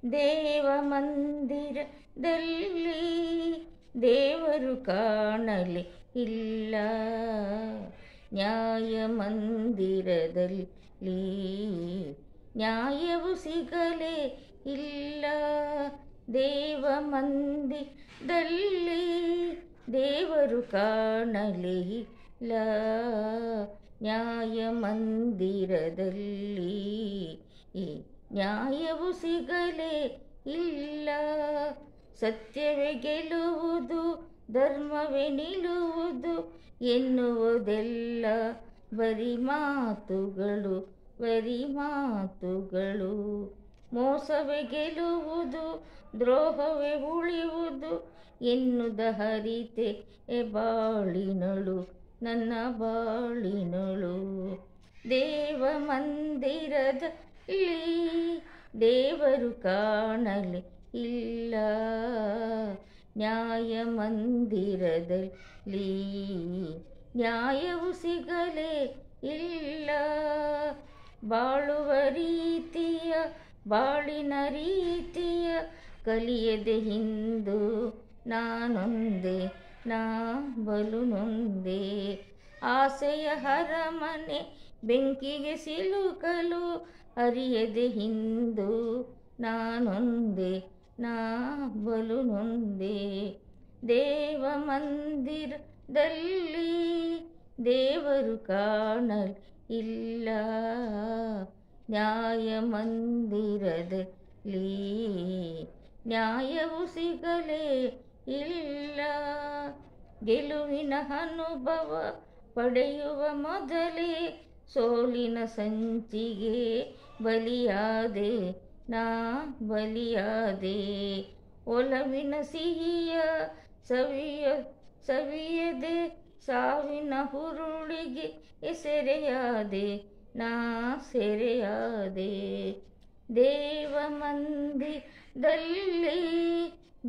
ದೇವ ಮಂದಿರದಲ್ಲಿ ದೇವರು ಕಾಣಲಿ ಇಲ್ಲ. ನ್ಯಾಯ ಮಂದಿರದಲ್ಲಿ ನ್ಯಾಯವು ಸಿಗಲೇ ಇಲ್ಲ. ದೇವ ಮಂದಿರದಲ್ಲಿ ದೇವರು ಕಾಣಲೇ ಇಲ್ಲ. ನ್ಯಾಯ ಮಂದಿರದಲ್ಲಿ ನ್ಯಾಯವು ಸಿಗಲೇ ಇಲ್ಲ. ಸತ್ಯವೇ ಗೆಲ್ಲುವುದು, ಧರ್ಮವೇ ನಿಲ್ಲುವುದು ಎನ್ನುವುದೆಲ್ಲ ಬರಿ ಮಾತುಗಳು, ಬರಿ ಮಾತುಗಳು. ಮೋಸವೇ ಗೆಲ್ಲುವುದು, ದ್ರೋಹವೇ ಉಳಿಯುವುದು ಎನ್ನುವುದ ಹರಿತೆ ಬಾಳಿನಳು, ನನ್ನ ಬಾಳಿನಳು. ದೇವ ಮಂದಿರದಲ್ಲಿ ದೇವರು ಕಾಣಲೇ ಇಲ್ಲ. ನ್ಯಾಯ ಮಂದಿರದಲ್ಲಿ ನ್ಯಾಯವು ಸಿಗಲೇ ಇಲ್ಲ. ಬಾಳುವ ರೀತಿಯ, ಬಾಳಿನ ರೀತಿಯ ಕಲಿಯದೆ ಹಿಂದು ನಾನೊಂದೇ, ನಾ ಬಲು ನೊಂದೆ. ಆಸೆಯ ಅರಮನೆ ಬೆಂಕಿಗೆ ಸಿಲುಕಲು ಅರಿಯದೆ ಹಿಂದು ನಾನೊಂದೇ, ನಾ ಬಲು ನೊಂದೆ. ದೇವ ಮಂದಿರದಲ್ಲಿ ದೇವರು ಕಾಣಲು ಇಲ್ಲ. ನ್ಯಾಯ ಮಂದಿರದಲ್ಲಿ ನ್ಯಾಯವು ಸಿಗಲೇ ಇಲ್ಲ. ಗೆಲುವಿನ ಅನುಭವ ಪಡೆಯುವ ಮೊದಲೇ ಸೋಲಿನ ಸಂಚಿಗೆ ಬಲಿಯಾದೆ, ನಾ ಬಲಿಯಾದೆ. ಒಲವಿನ ಸಿಹಿಯ ಸವಿಯದೆ ಸಾವಿನ ಹುರುಳಿಗೆ ಸೆರೆಯಾದೆ, ನಾ ಸೆರೆಯಾದೆ. ದೇವ ಮಂದಿರದಲ್ಲಿ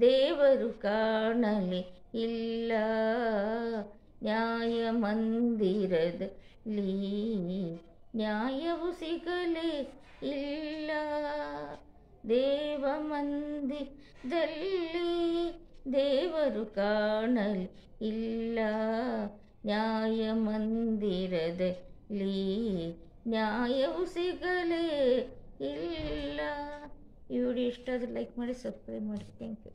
ದೇವರು ಕಾಣಲೇ ಇಲ್ಲ. ನ್ಯಾಯ ಮಂದಿರದಲ್ಲಿ ನ್ಯಾಯವು ಸಿಗಲೇ ಇಲ್ಲ. ದೇವ ಮಂದಿರದಲ್ಲಿ ದೇವರು ಕಾಣಲೇ ಇಲ್ಲ. ನ್ಯಾಯ ಮಂದಿರದಲ್ಲಿ ನ್ಯಾಯವು ಸಿಗಲೇ ಇಲ್ಲ. ಈ ವಿಡಿಯೋ ಇಷ್ಟ ಆದರೆ ಲೈಕ್ ಮಾಡಿ, ಸಬ್ಸ್ಕ್ರೈಬ್ ಮಾಡಿ. Thank you.